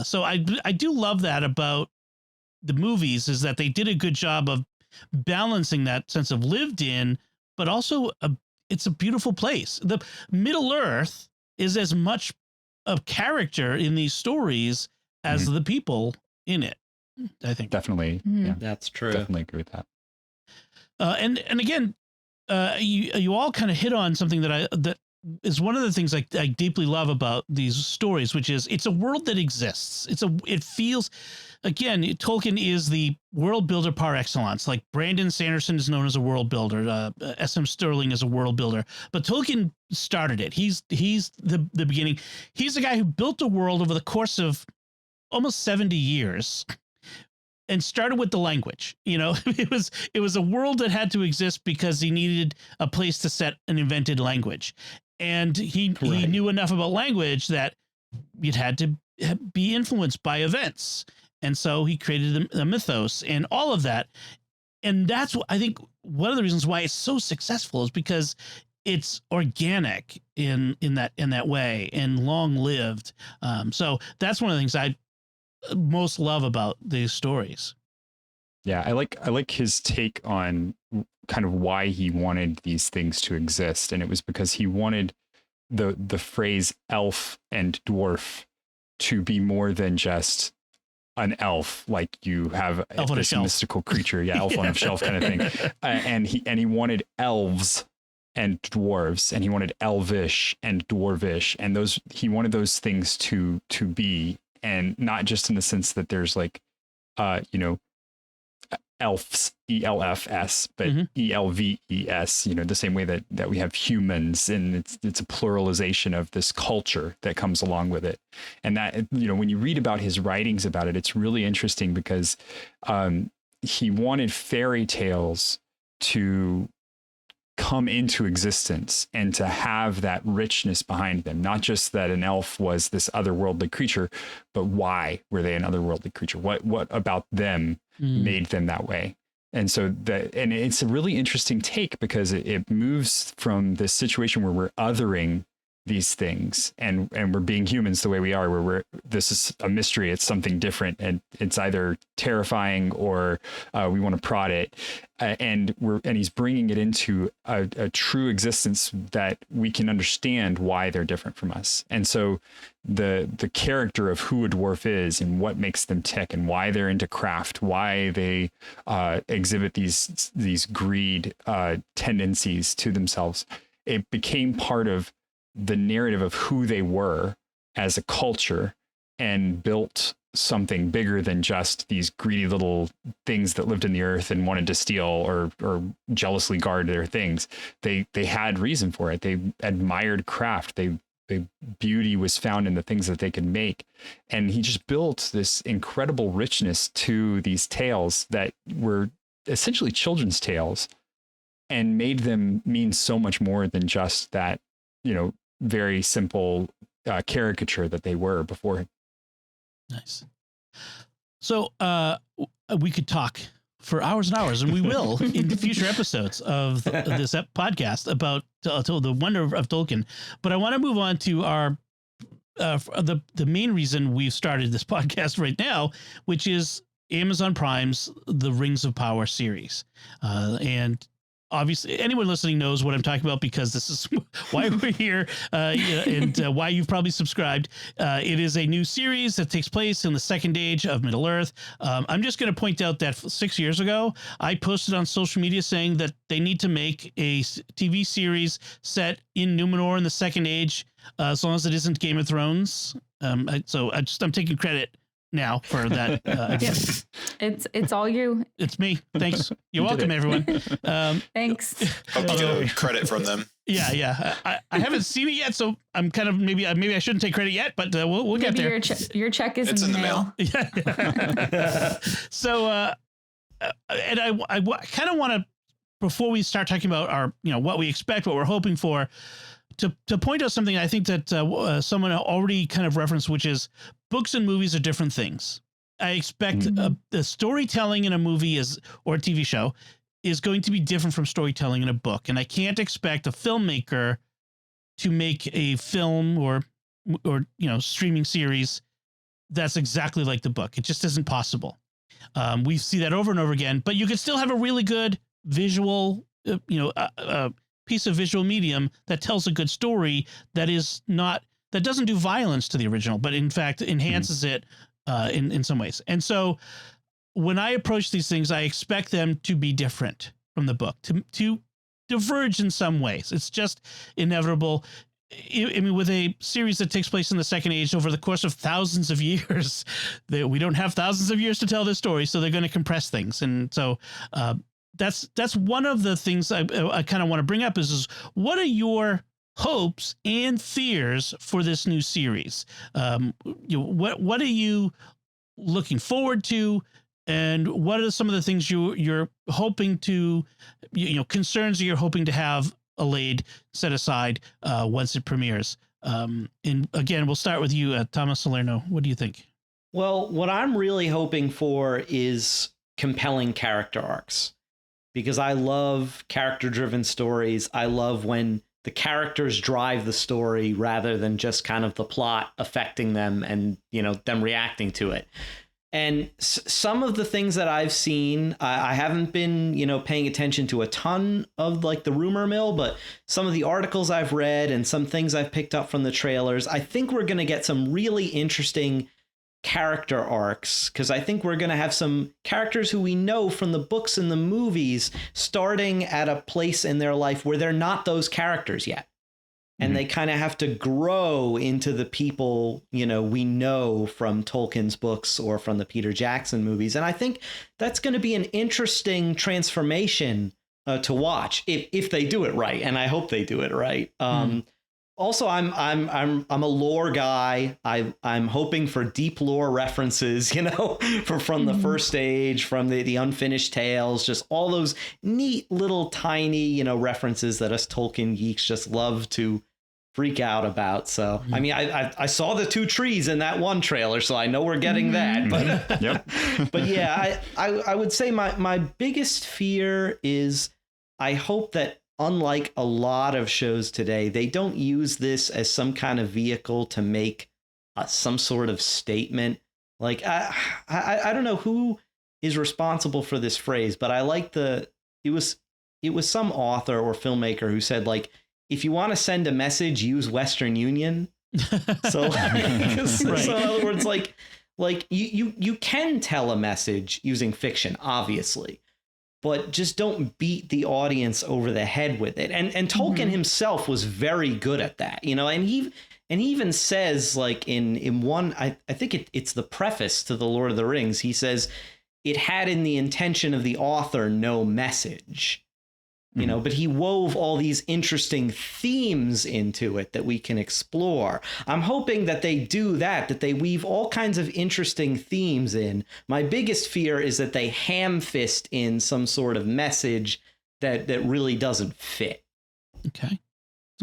So I do love that about the movies, is that they did a good job of balancing that sense of lived in, but also it's a beautiful place. The Middle Earth is as much a character in these stories as the people in it, I think. Definitely. Yeah, that's true. Definitely agree with that. And again, you all kind of hit on something that is one of the things I deeply love about these stories, which is it's a world that exists. It feels, again, Tolkien is the world builder par excellence. Like Brandon Sanderson is known as a world builder. S.M. Sterling is a world builder, but Tolkien started it. He's the beginning. He's the guy who built a world over the course of almost 70 years. And started with the language. It was a world that had to exist because he needed a place to set an invented language. And he knew enough about language that it had to be influenced by events. And so he created the mythos and all of that. And that's what I think one of the reasons why it's so successful is because it's organic in that way and long lived. So that's one of the things I most love about these stories. Yeah, I like his take on kind of why he wanted these things to exist, and it was because he wanted the phrase elf and dwarf to be more than just an elf, like you have this mystical creature, elf on a shelf kind of thing, and he wanted elves and dwarves, and he wanted elvish and dwarvish, and he wanted those things to be. And not just in the sense that there's like, elves, ELFS, but ELVES, the same way that we have humans, and it's a pluralization of this culture that comes along with it. And that, when you read about his writings about it, it's really interesting because he wanted fairy tales to come into existence and to have that richness behind them. Not just that an elf was this otherworldly creature, but why were they an otherworldly creature? What about them made them that way? And so and it's a really interesting take because it moves from this situation where we're othering these things and we're being humans the way we are, where this is a mystery, it's something different, and it's either terrifying or we want to prod it, and he's bringing it into a true existence that we can understand why they're different from us. And so the character of who a dwarf is and what makes them tick and why they're into craft, why they exhibit these greed tendencies to themselves, it became part of the narrative of who they were as a culture and built something bigger than just these greedy little things that lived in the earth and wanted to steal or jealously guard their things. They had reason for it. They admired craft. The beauty was found in the things that they could make. And he just built this incredible richness to these tales that were essentially children's tales and made them mean so much more than just that, very simple caricature that they were before. Nice. So we could talk for hours and hours, and we will in future episodes of this podcast about the wonder of Tolkien. But I want to move on to our the main reason we've started this podcast right now, which is Amazon Prime's The Rings of Power series. And obviously, anyone listening knows what I'm talking about because this is why we're here and why you've probably subscribed. It is a new series that takes place in the Second Age of Middle-earth. I'm just going to point out that 6 years ago, I posted on social media saying that they need to make a TV series set in Numenor in the Second Age, as long as it isn't Game of Thrones. I'm taking credit now for that. It's all you. It's me. Thanks. You're welcome, everyone. Thanks. Hope you get credit from them. Yeah. I haven't seen it yet, so I'm kind of maybe I shouldn't take credit yet, but we'll get there. Your check is in the mail. Yeah. So, and I kind of want to, before we start talking about our, what we expect, what we're hoping for, to point out something I think that someone already kind of referenced, which is books and movies are different things. I expect the storytelling in a movie or a TV show is going to be different from storytelling in a book. And I can't expect a filmmaker to make a film or streaming series that's exactly like the book. It just isn't possible. We see that over and over again, but you could still have a really good visual, piece of visual medium that tells a good story that doesn't do violence to the original, but in fact enhances it in some ways. And so when I approach these things, I expect them to be different from the book, to diverge in some ways. It's just inevitable. I mean, with a series that takes place in the Second Age over the course of thousands of years, we don't have thousands of years to tell this story, so they're going to compress things. And so that's one of the things I kind of want to bring up is what are your hopes and fears for this new series? What are you looking forward to, and what are some of the things you're hoping to, concerns that you're hoping to have allayed, set aside once it premieres? And again, we'll start with you, Thomas Salerno. What do you think? Well, what I'm really hoping for is compelling character arcs, because I love character-driven stories. I love when the characters drive the story rather than just kind of the plot affecting them and, them reacting to it. And some of the things that I've seen, I haven't been, paying attention to a ton of like the rumor mill, but some of the articles I've read and some things I've picked up from the trailers, I think we're going to get some really interesting character arcs, because I think we're going to have some characters who we know from the books and the movies starting at a place in their life where they're not those characters yet. and they kind of have to grow into the people, we know from Tolkien's books or from the Peter Jackson movies. And I think that's going to be an interesting transformation to watch if they do it right. And I hope they do it right. Also, I'm a lore guy. I'm hoping for deep lore references, from the First Age, from the Unfinished Tales, just all those neat little tiny, references that us Tolkien geeks just love to freak out about. So, I mean, I saw the 2 trees in that one trailer, so I know we're getting that. But Yep. but yeah, I would say my biggest fear is I hope that, unlike a lot of shows today, they don't use this as some kind of vehicle to make some sort of statement. Like, I don't know who is responsible for this phrase, but I like it was some author or filmmaker who said, like, if you want to send a message, use Western Union. So, so in other words, like you can tell a message using fiction, obviously, but just don't beat the audience over the head with it. And Tolkien himself was very good at that, and he even says, like, in one, I think it's the preface to The Lord of the Rings, he says it had in the intention of the author no message, but he wove all these interesting themes into it that we can explore. I'm hoping that they do that they weave all kinds of interesting themes in. My biggest fear is that they ham fist in some sort of message that really doesn't fit. Okay.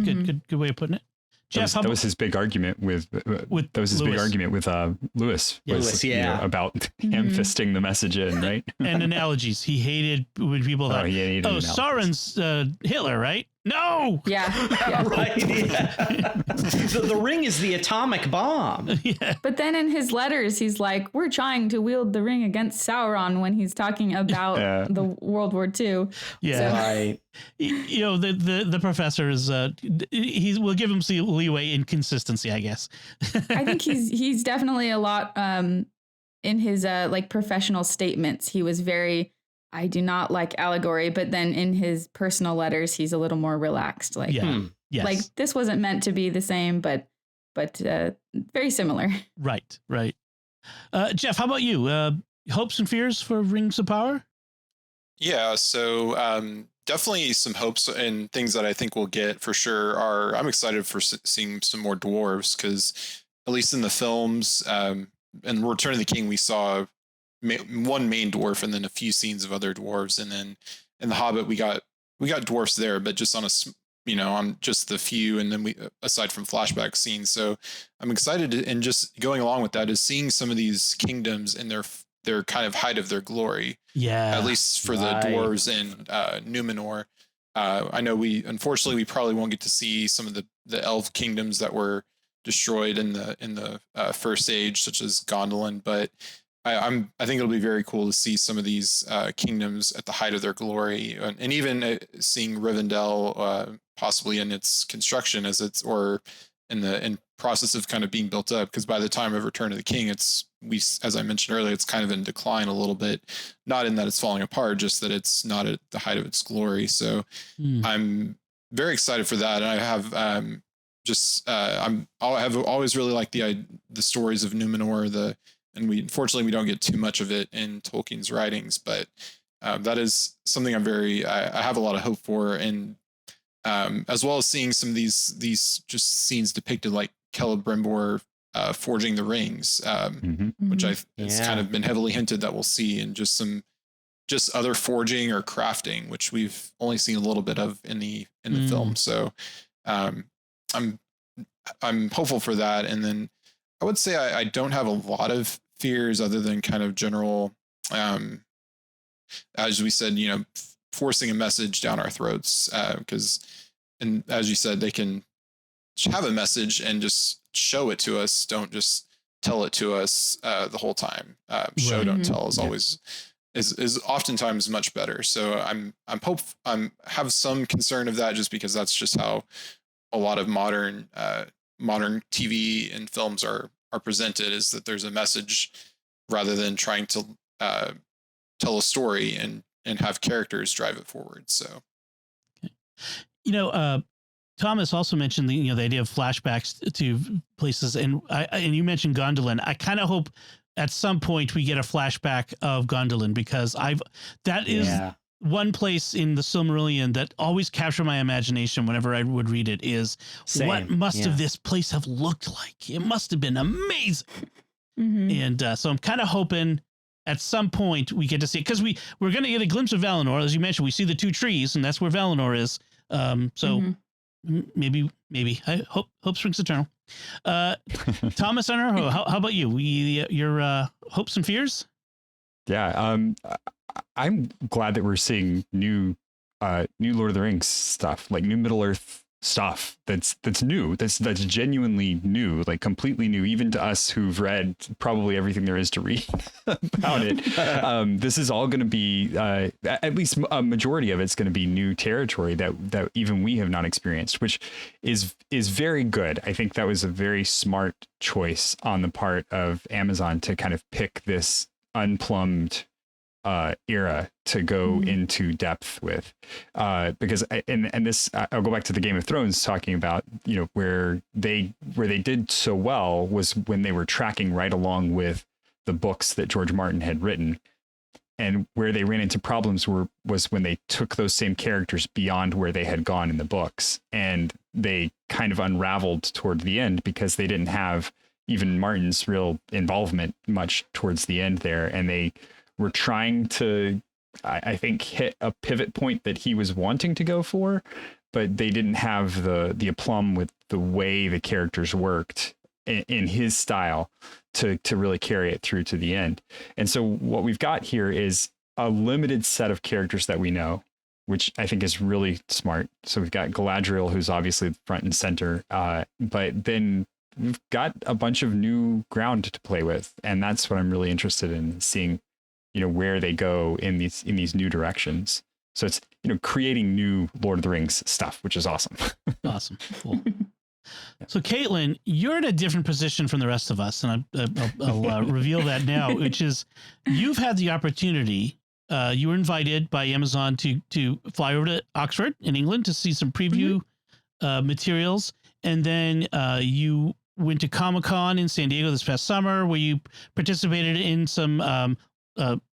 Good way of putting it. Jeff, that was his big argument with Lewis. Lewis, about ham-fisting the message in, right? And analogies. He hated when people thought, Sauron's Hitler, right? No. Yeah. Right. Yeah. The ring is the atomic bomb. Yeah. But then in his letters, he's like, we're trying to wield the ring against Sauron when he's talking about the World War II. Yeah. So. Right. The professor is, we'll give him some leeway in consistency, I guess. I think he's definitely a lot in his like professional statements. He was very, I do not like allegory, but then in his personal letters, he's a little more relaxed. Like, Yes. like this wasn't meant to be the same, but very similar. Right. Jeff, how about you? Hopes and fears for Rings of Power? Yeah, so definitely some hopes and things that I think we'll get for sure I'm excited for seeing some more dwarves, because at least in the films, in Return of the King, we saw one main dwarf and then a few scenes of other dwarves, and then in The Hobbit we got dwarfs there, but just on on just the few, and then we aside from flashback scenes. So I'm excited and just going along with that is seeing some of these kingdoms in their kind of height of their glory. Yeah, at least for the dwarves in Numenor. I know we probably won't get to see some of the elf kingdoms that were destroyed in the First Age, such as Gondolin, but I think it'll be very cool to see some of these kingdoms at the height of their glory, and even seeing Rivendell possibly in its construction or in process of kind of being built up, because by the time of Return of the King, as I mentioned earlier, it's kind of in decline a little bit, not in that it's falling apart, just that it's not at the height of its glory. So I'm very excited for that, and I have I've always really liked the stories of Numenor, and unfortunately we don't get too much of it in Tolkien's writings, but that is something I have a lot of hope for, and as well as seeing some of these just scenes depicted, like Celebrimbor forging the rings, which it's kind of been heavily hinted that we'll see, and just other forging or crafting, which we've only seen a little bit of in the film. So I'm hopeful for that. And then I would say I don't have a lot of fears other than kind of general, as we said, forcing a message down our throats, and as you said, they can have a message and just show it to us. Don't just tell it to us the whole time. Show, don't tell is always is oftentimes much better. So I'm have some concern of that, just because that's just how a lot of modern TV and films are presented, is that there's a message rather than trying to tell a story and have characters drive it forward. So, Thomas also mentioned the idea of flashbacks to places, and you mentioned Gondolin. I kind of hope at some point we get a flashback of Gondolin, because that is one place in the Silmarillion that always captured my imagination whenever I would read it. Is Same. What must have this place have looked like? It must have been amazing. And so I'm kind of hoping at some point we get to see it, because we're going to get a glimpse of Valinor. As you mentioned, we see the 2 trees, and that's where Valinor is. Maybe I hope springs eternal. Thomas Sanjurjo, how about you? Your hopes and fears? Yeah, I'm glad that we're seeing new Lord of the Rings stuff, like new Middle Earth stuff that's new, that's genuinely new, like completely new, even to us who've read probably everything there is to read about it. This is all going to be, at least a majority of it's going to be new territory that even we have not experienced, which is very good. I think that was a very smart choice on the part of Amazon to kind of pick this unplumbed era to go into depth with, because I'll go back to the Game of Thrones, talking about, where they did so well was when they were tracking right along with the books that George Martin had written, and where they ran into problems was when they took those same characters beyond where they had gone in the books, and they kind of unraveled toward the end because they didn't have even Martin's real involvement much towards the end there, and they were trying to, I think, hit a pivot point that he was wanting to go for, but they didn't have the aplomb with the way the characters worked in his style to really carry it through to the end. And so what we've got here is a limited set of characters that we know, which I think is really smart. So we've got Galadriel, who's obviously front and center, but then we've got a bunch of new ground to play with, and that's what I'm really interested in seeing, where they go in these new directions. So it's, creating new Lord of the Rings stuff, which is awesome. Awesome. Cool. So Kaitlyn, you're in a different position from the rest of us, and I'll reveal that now, which is you've had the opportunity. You were invited by Amazon to fly over to Oxford in England to see some preview materials. And then you went to Comic-Con in San Diego this past summer, where you participated in some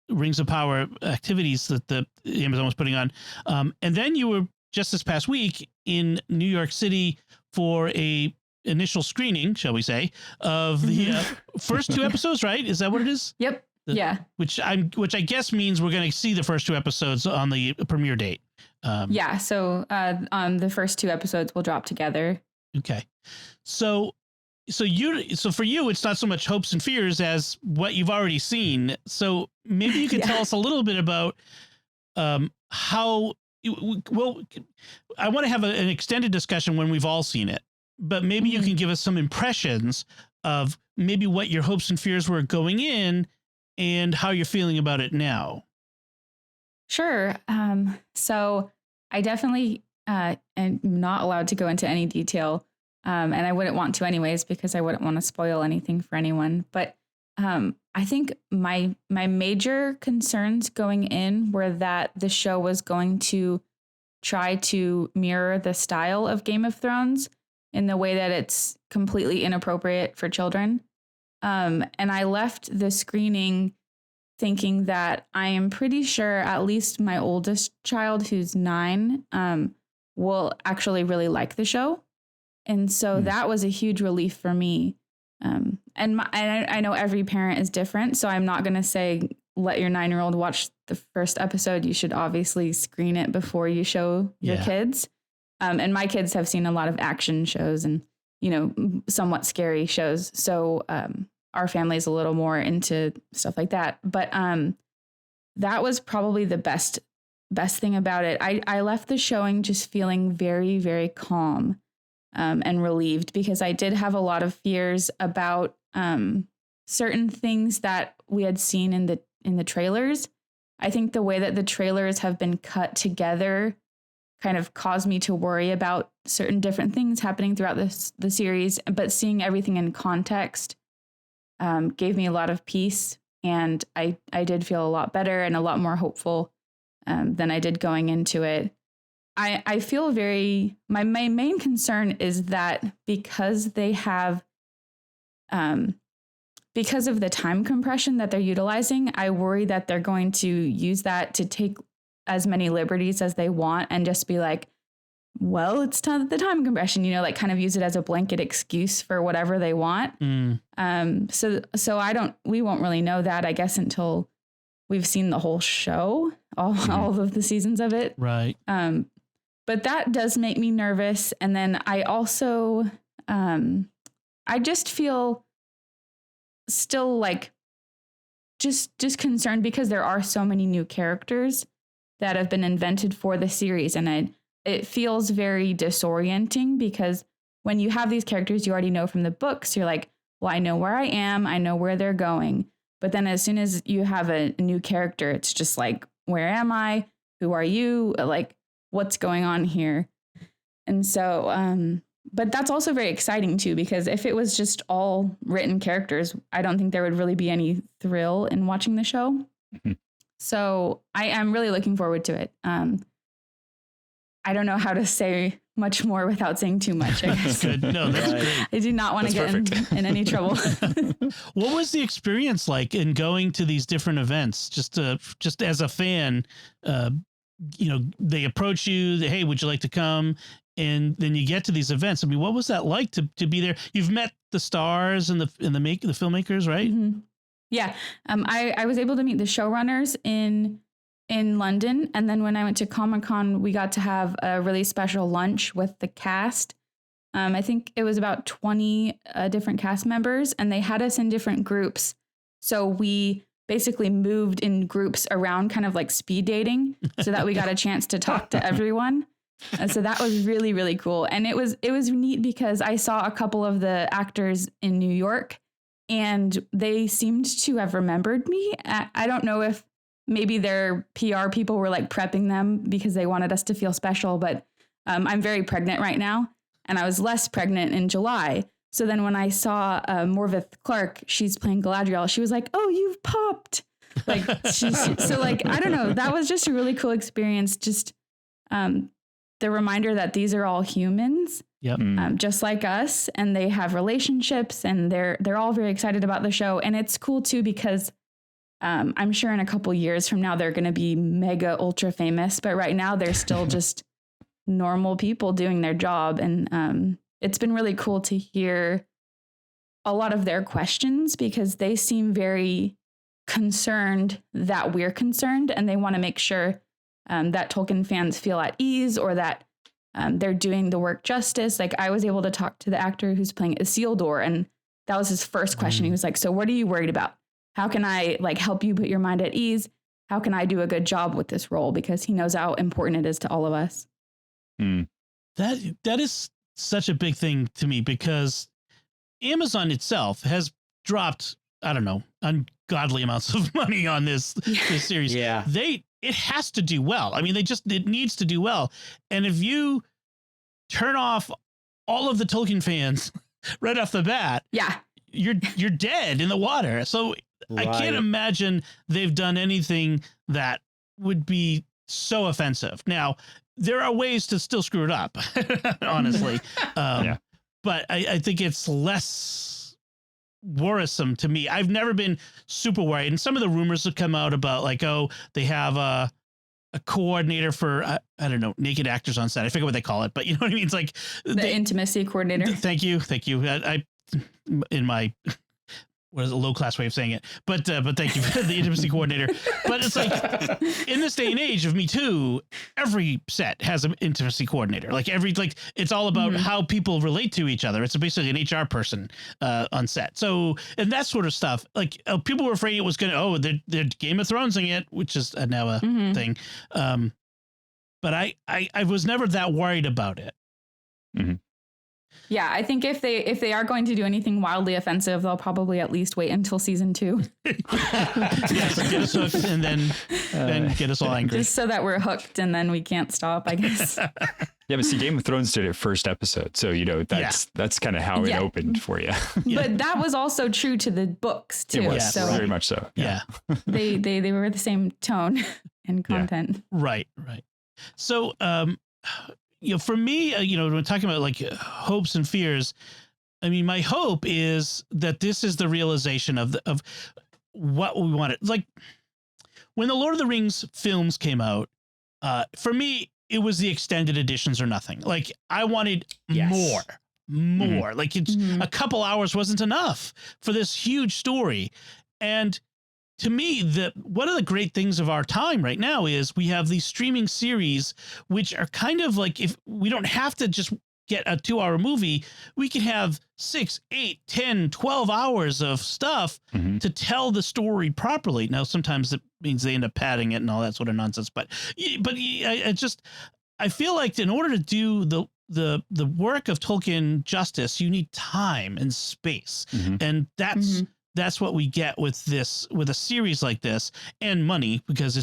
Rings of Power activities that the Amazon was putting on. And then you were just this past week in New York City for a initial screening, shall we say, of the first 2 episodes, right? Is that what it is? Yep. Which I guess means we're going to see the first 2 episodes on the premiere date. So the first 2 episodes will drop together. Okay. So for you, it's not so much hopes and fears as what you've already seen. So maybe you can tell us a little bit about how. Well, I want to have an extended discussion when we've all seen it, but maybe you can give us some impressions of maybe what your hopes and fears were going in and how you're feeling about it now. Sure. So I definitely am not allowed to go into any detail. And I wouldn't want to anyways, because I wouldn't want to spoil anything for anyone. But I think my major concerns going in were that the show was going to try to mirror the style of Game of Thrones in the way that it's completely inappropriate for children. And I left the screening thinking that I am pretty sure at least my oldest child, who's 9, will actually really like the show. And so that was a huge relief for me. And I know every parent is different, so I'm not going to say, let your 9-year-old watch the first episode. You should obviously screen it before you show your kids. And my kids have seen a lot of action shows and, somewhat scary shows. So our family is a little more into stuff like that. But that was probably the best thing about it. I left the showing just feeling very, very calm. And relieved, because I did have a lot of fears about certain things that we had seen in the trailers. I think the way that the trailers have been cut together kind of caused me to worry about certain different things happening throughout the series. But seeing everything in context gave me a lot of peace, and I did feel a lot better and a lot more hopeful than I did going into it. I feel my main concern is that because they have, because of the time compression that they're utilizing, I worry that they're going to use that to take as many liberties as they want and just be like, well, it's the time compression, like kind of use it as a blanket excuse for whatever they want. So we won't really know that, I guess, until we've seen the whole show, all of the seasons of it. Right. But that does make me nervous. And then I also, I just feel still like just concerned because there are so many new characters that have been invented for the series. And it feels very disorienting because when you have these characters you already know from the books, you're like, well, I know where I am. I know where they're going. But then as soon as you have a new character, it's just like, where am I? Who are you? Like, what's going on here? And so, but that's also very exciting too, because if it was just all written characters, I don't think there would really be any thrill in watching the show. Mm-hmm. So I am really looking forward to it. I don't know how to say much more without saying too much, I guess. Good. No, that's great. I do not want to get in any trouble. What was the experience like in going to these different events? Just as a fan, they approach you, hey, would you like to come? And then you get to these events. I mean, what was that like to be there? You've met the stars and the filmmakers, right? Mm-hmm. Yeah. I was able to meet the showrunners in London. And then when I went to Comic-Con, we got to have a really special lunch with the cast. I think it was about 20 different cast members, and they had us in different groups. So we basically moved in groups around, kind of like speed dating, so that we got a chance to talk to everyone. And so that was really, really cool. And it was neat because I saw a couple of the actors in New York, and they seemed to have remembered me. I don't know if maybe their PR people were like prepping them because they wanted us to feel special, but I'm very pregnant right now, and I was less pregnant in July. So then when I saw Morvith Clark, she's playing Galadriel, she was like, "Oh, you've popped." Like, so like, I don't know. That was just a really cool experience. Just the reminder that these are all humans, just like us, and they have relationships, and they're all very excited about the show. And it's cool too, because I'm sure in a couple years from now, they're going to be mega ultra famous, but right now they're still just normal people doing their job. And it's been really cool to hear a lot of their questions, because they seem very concerned that we're concerned, and they want to make sure that Tolkien fans feel at ease, or that they're doing the work justice. Like, I was able to talk to the actor who's playing Isildur, and that was his first question. He was like, "So what are you worried about? How can I like help you put your mind at ease? How can I do a good job with this role?" Because he knows how important it is to all of us. That is such a big thing to me, because Amazon itself has dropped, I don't know, ungodly amounts of money on this series. Yeah. It has to do well. I mean, it needs to do well. And if you turn off all of the Tolkien fans right off the bat, you're dead in the water. So I can't imagine they've done anything that would be so offensive. Now, there are ways to still screw it up, honestly. But I think it's less worrisome to me. I've never been super worried. And some of the rumors have come out about like, oh, they have a coordinator for, I don't know, naked actors on set. I forget what they call it, but you know what I mean? It's like the intimacy coordinator. Thank you. I in my, what is a low class way of saying it, but thank you for the intimacy coordinator. But it's like, in this day and age of Me Too, every set has an intimacy coordinator. Like it's all about how people relate to each other. It's basically an HR person on set. So, and that sort of stuff, like people were afraid it was going to, they're Game of Thronesing it, which is now a thing. But I was never that worried about it. Mm-hmm. Yeah, I think if they are going to do anything wildly offensive, they'll probably at least wait until season 2. Yes, get us hooked and then get us all angry. Just so that we're hooked and then we can't stop, I guess. Yeah, but see, Game of Thrones did it first episode, so that's kind of how it opened for you. But that was also true to the books too. It was, so very much so. Yeah. they were the same tone and content. Right. So for me, when we're talking about like hopes and fears, I mean, my hope is that this is the realization of what we wanted. Like when the Lord of the Rings films came out, for me, it was the extended editions or nothing. Like I wanted more. Mm-hmm. Like it's a couple hours wasn't enough for this huge story. And to me, one of the great things of our time right now is we have these streaming series, which are kind of like, if we don't have to just get a 2-hour movie, we can have 6, 8, 10, 12 hours of stuff to tell the story properly. Now, sometimes it means they end up padding it and all that sort of nonsense. But I feel like in order to do the work of Tolkien justice, you need time and space. And that's what we get with a series like this, and money, because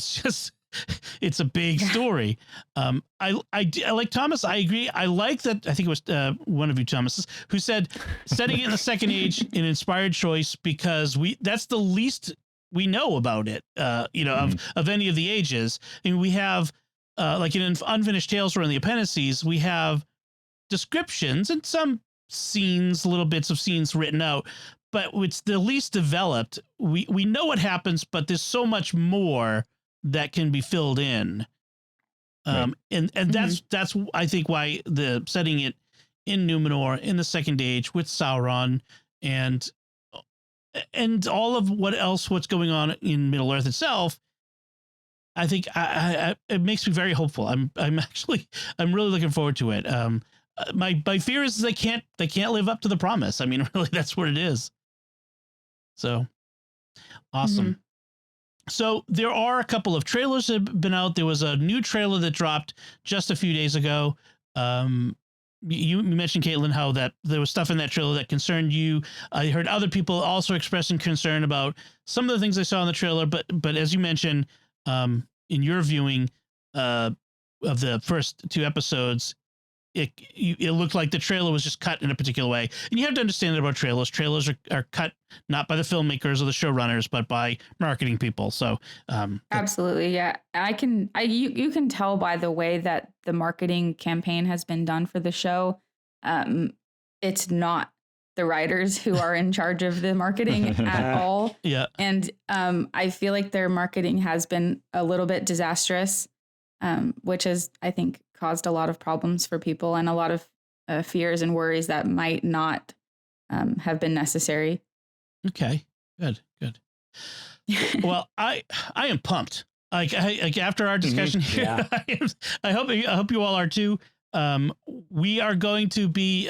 it's a big story. I like Thomas. I agree. I like that. I think it was one of you, Thomas, who said setting it in the Second Age an inspired choice, because that's the least we know about it, of any of the ages. And we have like in Unfinished Tales or in the appendices, we have descriptions and some scenes, little bits of scenes written out, but it's the least developed. We know what happens, but there's so much more that can be filled in. And that's I think why the setting it in Numenor in the Second Age with Sauron and all of what's going on in Middle Earth itself, I think it makes me very hopeful. I'm really looking forward to it. My fear is they can't live up to the promise. I mean, really, that's what it is. So awesome. So there are a couple of trailers that have been out. There was a new trailer that dropped just a few days ago. You mentioned, Kaitlyn, how that there was stuff in that trailer that concerned you. I heard other people also expressing concern about some of the things they saw in the trailer. But as you mentioned, in your viewing of the first 2 episodes, it looked like the trailer was just cut in a particular way. And you have to understand that about trailers. Trailers are cut not by the filmmakers or the showrunners, but by marketing people. So absolutely. Yeah. You can tell by the way that the marketing campaign has been done for the show. It's not the writers who are in charge of the marketing at all. Yeah. And I feel like their marketing has been a little bit disastrous, which has, I think, caused a lot of problems for people and a lot of fears and worries that might not have been necessary. Okay, good. Well, I am pumped. Like after our discussion here, I hope you all are too. We are going to be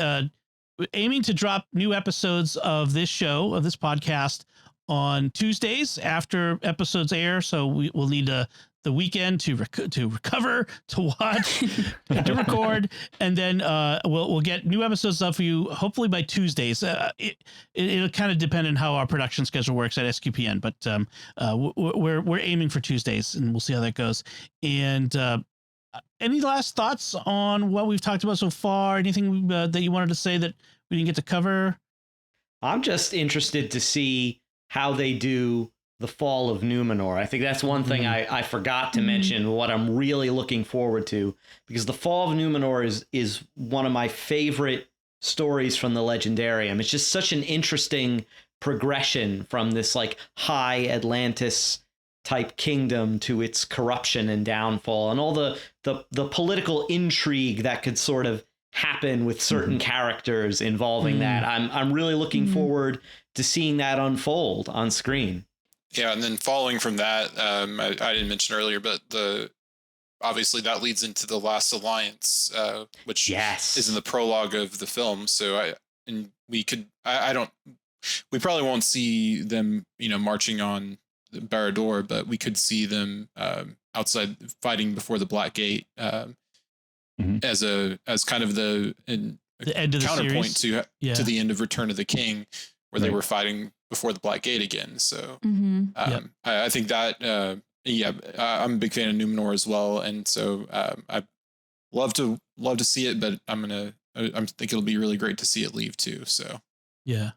aiming to drop new episodes of this podcast on Tuesdays after episodes air. So we will need the weekend to recover, to watch, to record, and then we'll get new episodes up for you hopefully by Tuesdays. It'll kind of depend on how our production schedule works at SQPN, but we're aiming for Tuesdays, and we'll see how that goes. And any last thoughts on what we've talked about so far? Anything that you wanted to say that we didn't get to cover? I'm just interested to see how they do the fall of Numenor. I think that's one thing I forgot to mention, what I'm really looking forward to, because the fall of Numenor is one of my favorite stories from the Legendarium. It's just such an interesting progression from this like high Atlantis type kingdom to its corruption and downfall, and all the political intrigue that could sort of happen with certain characters involving that. I'm really looking forward to seeing that unfold on screen. Yeah, and then following from that, I didn't mention earlier, but obviously that leads into the Last Alliance, which is in the prologue of the film. So we probably won't see them, marching on Barad-dûr, but we could see them outside fighting before the Black Gate as kind of the end of counterpoint to the end of Return of the King, where they were fighting before the Black Gate again. So I think that I'm a big fan of Numenor as well, and so I love to see it, but I think it'll be really great to see it leave too. So yeah,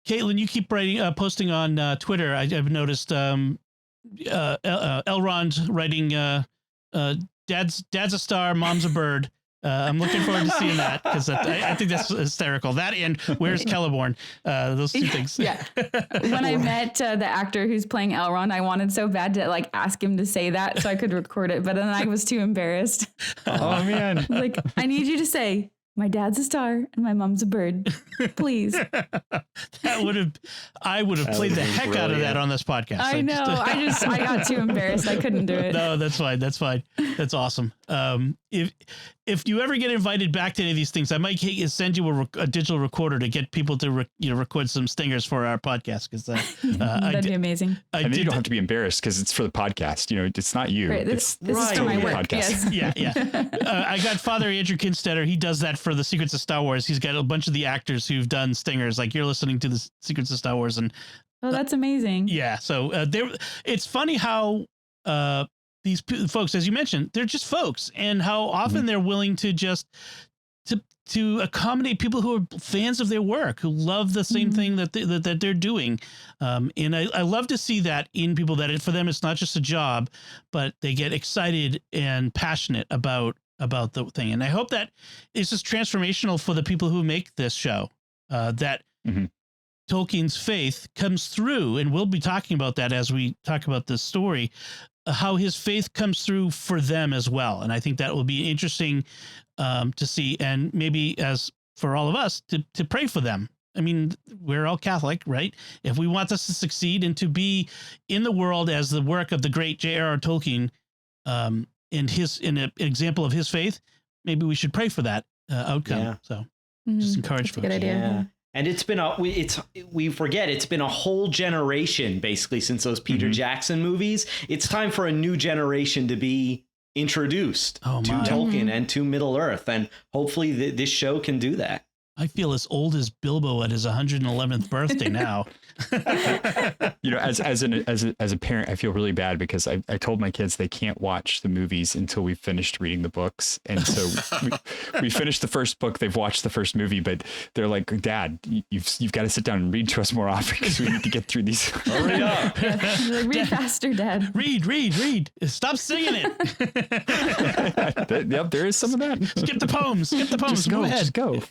Kaitlyn, you keep posting on Twitter. I've noticed Elrond writing Dad's a star, Mom's a bird. I'm looking forward to seeing that because I think that's hysterical. That and Where's Celeborn? Those two things. Yeah. When I met the actor who's playing Elrond, I wanted so bad to like ask him to say that so I could record it, but then I was too embarrassed. Oh man! Like, I need you to say, "My dad's a star and my mom's a bird," please. I would have played the heck out of that on this podcast. I know. I got too embarrassed. I couldn't do it. No, that's fine. That's fine. That's awesome. If you ever get invited back to any of these things, I might send you a digital recorder to get people to record some stingers for our podcast. Because that'd be amazing. And then you don't have to be embarrassed because it's for the podcast. It's not you. Right, this is for my work. Podcast. Yes. Yeah. I got Father Andrew Kinstetter. He does that for the Secrets of Star Wars. He's got a bunch of the actors who've done stingers. Like you're listening to the Secrets of Star Wars, and Oh, that's amazing. yeah. So it's funny how these folks, as you mentioned, they're just folks, and how often they're willing to just to accommodate people who are fans of their work, who love the same thing that they're doing. And I love to see that in people, that for them it's not just a job, but they get excited and passionate about the thing. And I hope that it's just transformational for the people who make this show, that Tolkien's faith comes through, and we'll be talking about that as we talk about this story, how his faith comes through for them as well. And I think that will be interesting to see, and maybe as for all of us to pray for them. I mean, we're all Catholic, right? If we want this to succeed and to be in the world as the work of the great J.R.R. Tolkien, in an example of his faith, maybe we should pray for that outcome. Yeah. So just encourage folks. Good idea. Yeah. And it's been we forget it's been a whole generation basically since those Peter Jackson movies. It's time for a new generation to be introduced to Tolkien and to Middle Earth, and hopefully this show can do that. I feel as old as Bilbo at his 111th birthday now. As a parent, I feel really bad because I told my kids they can't watch the movies until we've finished reading the books. And so we finished the first book. They've watched the first movie, but they're like, "Dad, you've got to sit down and read to us more often because we need to get through these." Hurry up! Like, read faster, Dad. Read. Stop singing it. Yep, there is some of that. Skip the poems. Just go ahead. Just go.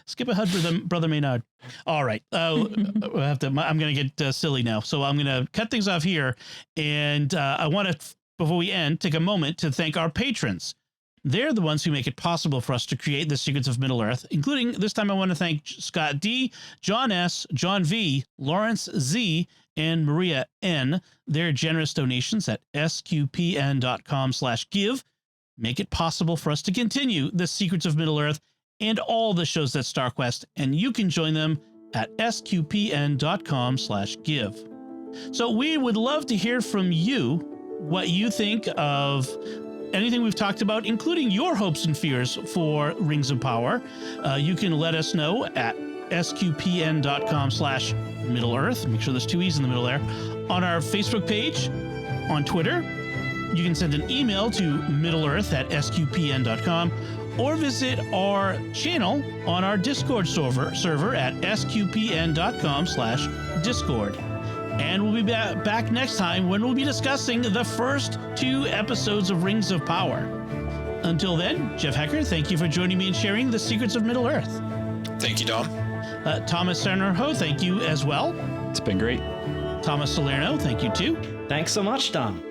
Skip ahead with Brother Maynard. All right. I'm going to get silly now. So I'm going to cut things off here. And I want to, before we end, take a moment to thank our patrons. They're the ones who make it possible for us to create the Secrets of Middle Earth, including this time I want to thank Scott D, John S, John V, Lawrence Z, and Maria N. Their generous donations at sqpn.com/give make it possible for us to continue the Secrets of Middle Earth and all the shows at StarQuest, and you can join them at sqpn.com/give. So we would love to hear from you what you think of anything we've talked about, including your hopes and fears for Rings of Power. You can let us know at sqpn.com/Middle Earth. Make sure there's two E's in the middle there. On our Facebook page, on Twitter, you can send an email to middleearth@sqpn.com, or visit our channel on our Discord server at sqpn.com/Discord. And we'll be back next time when we'll be discussing the first 2 episodes of Rings of Power. Until then, Jeff Haecker, thank you for joining me and sharing the Secrets of Middle Earth. Thank you, Dom. Thomas Sanjurjo, thank you as well. It's been great. Thomas Salerno, thank you too. Thanks so much, Dom.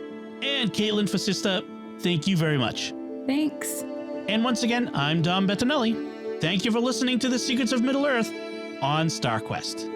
And Kaitlyn Facista, thank you very much. Thanks. And once again, I'm Dom Bettinelli. Thank you for listening to the Secrets of Middle Earth on StarQuest.